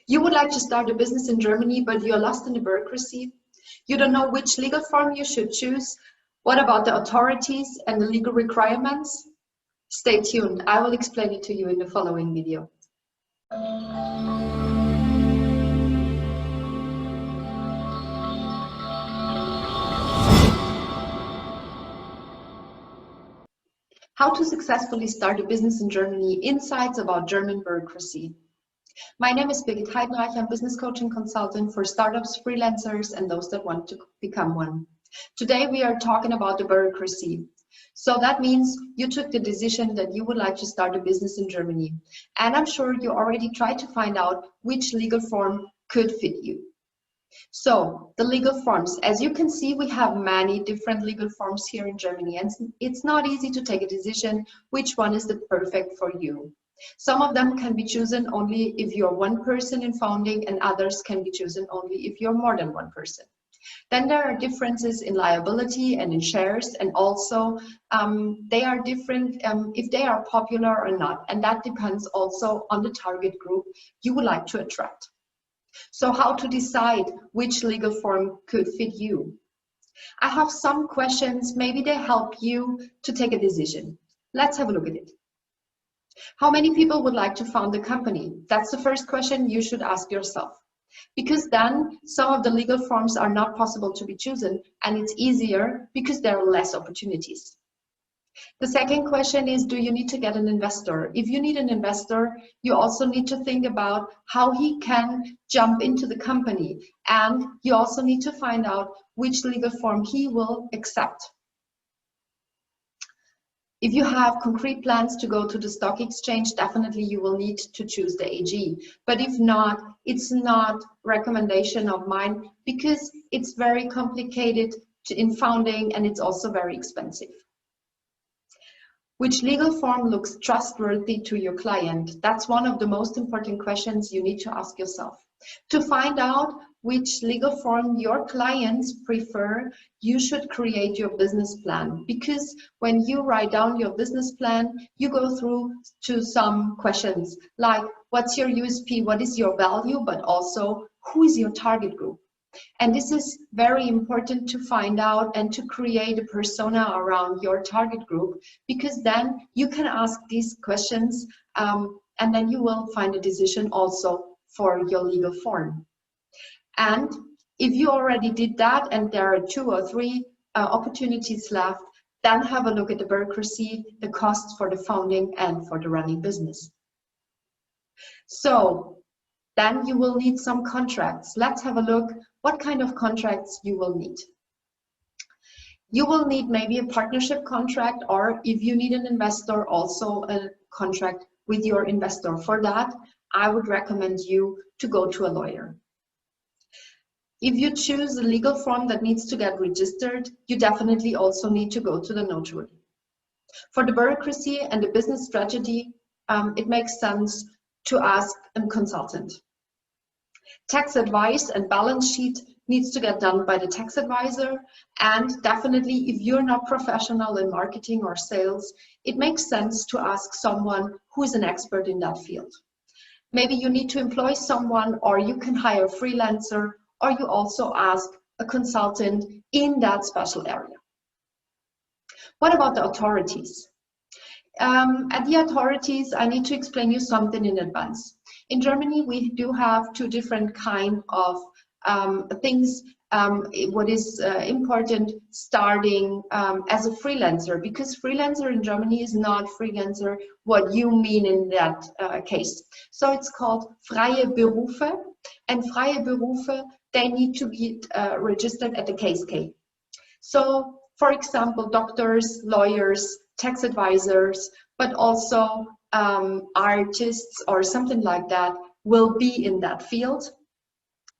You would like to start a business in Germany, but you're lost in the bureaucracy. You don't know which legal form you should choose. What about the authorities and the legal requirements? Stay tuned. I will explain it to you in the following video. How to successfully start a business in Germany, insights about German bureaucracy. My name is Birgit Heidenreich. I'm business coaching consultant for startups, freelancers, and those that want to become one. Today we are talking about the bureaucracy. So that means you took the decision that you would like to start a business in Germany. And I'm sure you already tried to find out which legal form could fit you. So the legal forms, as you can see, we have many different legal forms here in Germany, and it's not easy to take a decision which one is the perfect for you. Some of them can be chosen only if you're one person in founding, and others can be chosen only if you're more than one person. Then there are differences in liability and in shares, and also they are different if they are popular or not, and that depends also on the target group you would like to attract. So how to decide which legal form could fit you? I have some questions, maybe they help you to take a decision. Let's have a look at it. How many people would like to found a company? That's the first question you should ask yourself. Because then some of the legal forms are not possible to be chosen, and it's easier because there are less opportunities. The second question is, do you need to get an investor? If you need an investor, you also need to think about how he can jump into the company, and you also need to find out which legal form he will accept. If you have concrete plans to go to the stock exchange, definitely you will need to choose the AG. But if not, it's not recommendation of mine because it's very complicated in founding and it's also very expensive. Which legal form looks trustworthy to your client? That's one of the most important questions you need to ask yourself. To find out which legal form your clients prefer, you should create your business plan, because when you write down your business plan, you go through to some questions like what's your USP, what is your value, but also who is your target group. And this is very important to find out and to create a persona around your target group, because then you can ask these questions and then you will find a decision also for your legal form. And if you already did that and there are 2 or 3 opportunities left, then have a look at the bureaucracy, the costs for the founding and for the running business. So then you will need some contracts. Let's have a look what kind of contracts you will need. You will need maybe a partnership contract, or if you need an investor, also a contract with your investor. For that, I would recommend you to go to a lawyer. If you choose a legal form that needs to get registered, you definitely also need to go to the notary. For the bureaucracy and the business strategy, it makes sense to ask a consultant. Tax advice and balance sheet needs to get done by the tax advisor, and definitely if you're not professional in marketing or sales, it makes sense to ask someone who is an expert in that field. Maybe you need to employ someone, or you can hire a freelancer, or you also ask a consultant in that special area. What about the authorities? At the authorities, I need to explain you something in advance. In Germany, we do have 2 different kinds of things. What is important starting as a freelancer, because freelancer in Germany is not freelancer what you mean in that case. So it's called freie Berufe, and freie Berufe, they need to be registered at the KSK. So for example, doctors, lawyers, tax advisors, but also artists or something like that will be in that field,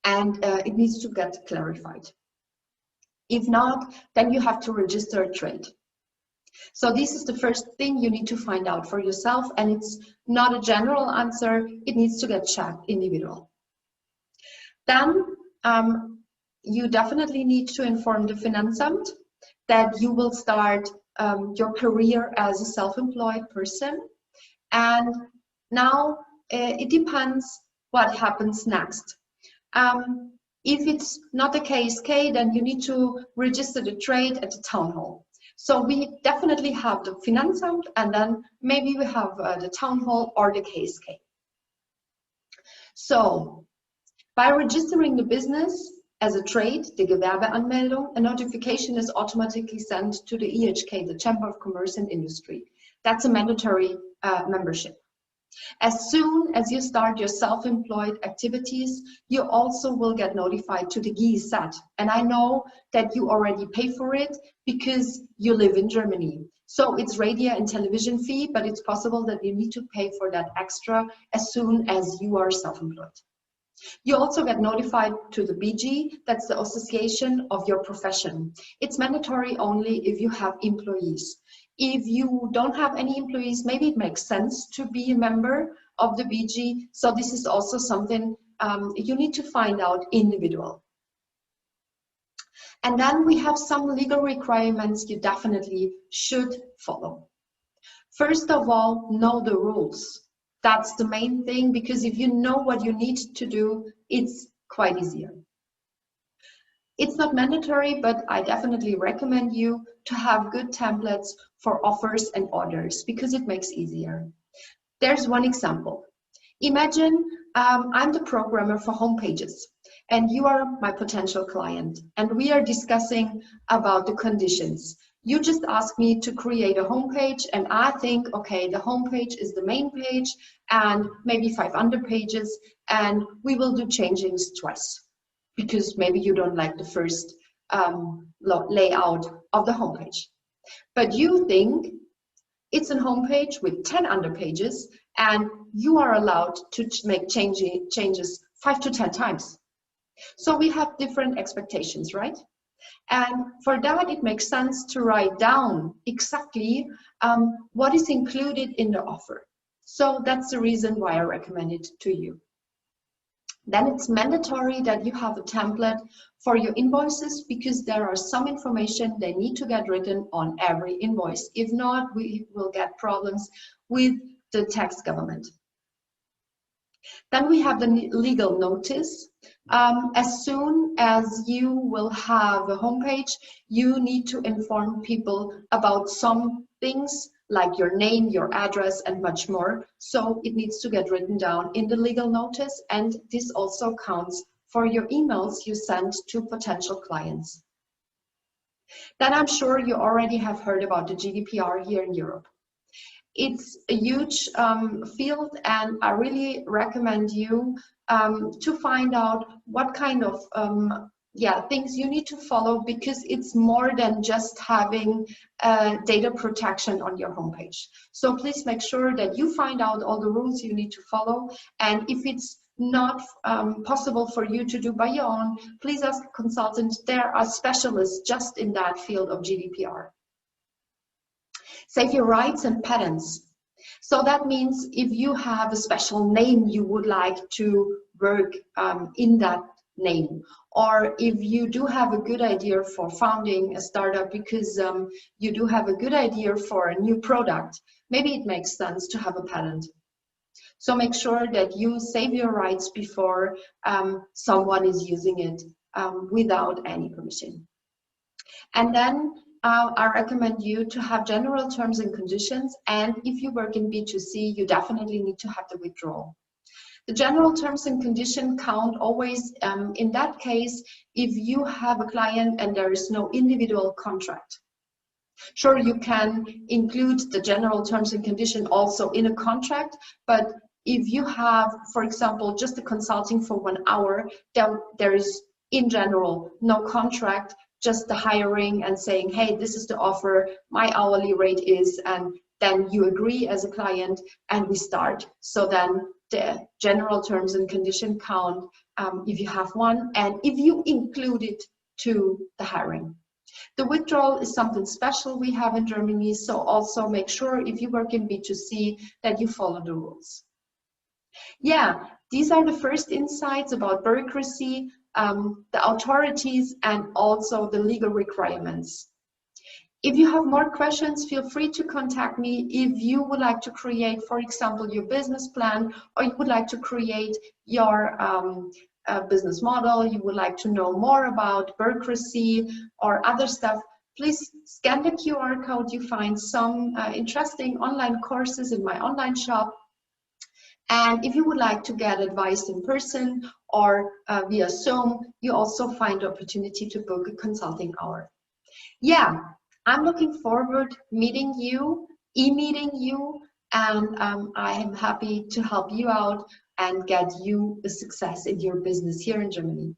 and it needs to get clarified. If not, then you have to register a trade. So this is the first thing you need to find out for yourself, and it's not a general answer, it needs to get checked individual. Then you definitely need to inform the Finanzamt that you will start your career as a self-employed person. And now it depends what happens next. If it's not a KSK, then you need to register the trade at the town hall. So we definitely have the Finanzamt, and then maybe we have the town hall or the KSK. So by registering the business as a trade, the Gewerbeanmeldung, a notification is automatically sent to the IHK, the Chamber of Commerce and Industry. That's a mandatory membership. As soon as you start your self-employed activities, you also will get notified to the GIZ. And I know that you already pay for it because you live in Germany. So it's radio and television fee, but it's possible that you need to pay for that extra as soon as you are self-employed. You also get notified to the BG, that's the association of your profession. It's mandatory only if you have employees. If you don't have any employees, maybe it makes sense to be a member of the BG. So this is also something you need to find out individual. And then we have some legal requirements you definitely should follow. First of all, know the rules. That's the main thing, because if you know what you need to do, it's quite easier. It's not mandatory, but I definitely recommend you to have good templates for offers and orders because it makes easier. There's one example. Imagine I'm the programmer for homepages and you are my potential client and we are discussing about the conditions. You just ask me to create a homepage and I think, okay, the homepage is the main page and maybe 5 under pages and we will do changings twice because maybe you don't like the first layout of the homepage. But you think it's a homepage with 10 under pages and you are allowed to make changes 5 to 10 times. So we have different expectations, right? And for that, it makes sense to write down exactly what is included in the offer. So that's the reason why I recommend it to you. Then it's mandatory that you have a template for your invoices because there are some information they need to get written on every invoice. If not, we will get problems with the tax government. Then we have the legal notice. As soon as you will have a homepage, you need to inform people about some things like your name, your address, and much more. So it needs to get written down in the legal notice, and this also counts for your emails you send to potential clients. Then I'm sure you already have heard about the GDPR here in Europe. It's a huge field, and I really recommend you to find out what kind of things you need to follow, because it's more than just having data protection on your homepage. So please make sure that you find out all the rules you need to follow, and if it's not possible for you to do by your own, please ask a consultant. There are specialists just in that field of GDPR. Save your rights and patents. So that means if you have a special name you would like to work in that name, or if you do have a good idea for founding a startup because you do have a good idea for a new product, maybe it makes sense to have a patent. So make sure that you save your rights before someone is using it without any permission. And then I recommend you to have general terms and conditions, and if you work in B2C, you definitely need to have the withdrawal. The general terms and conditions count always in that case if you have a client and there is no individual contract. Sure, you can include the general terms and conditions also in a contract, but if you have, for example, just a consulting for 1 hour, then there is in general no contract, just the hiring and saying, hey, this is the offer, my hourly rate is, and then you agree as a client and we start. So then the general terms and condition count if you have one and if you include it to the hiring. The withdrawal is something special we have in Germany, so also make sure if you work in B2C that you follow the rules. Yeah, these are the first insights about bureaucracy, the authorities, and also the legal requirements. If you have more questions, feel free to contact me. If you would like to create, for example, your business plan, or you would like to create your business model, you would like to know more about bureaucracy or other stuff, please scan the QR code. You find some interesting online courses in my online shop. And if you would like to get advice in person or via Zoom, you also find the opportunity to book a consulting hour. Yeah, I'm looking forward meeting you, e-meeting you, and I am happy to help you out and get you a success in your business here in Germany.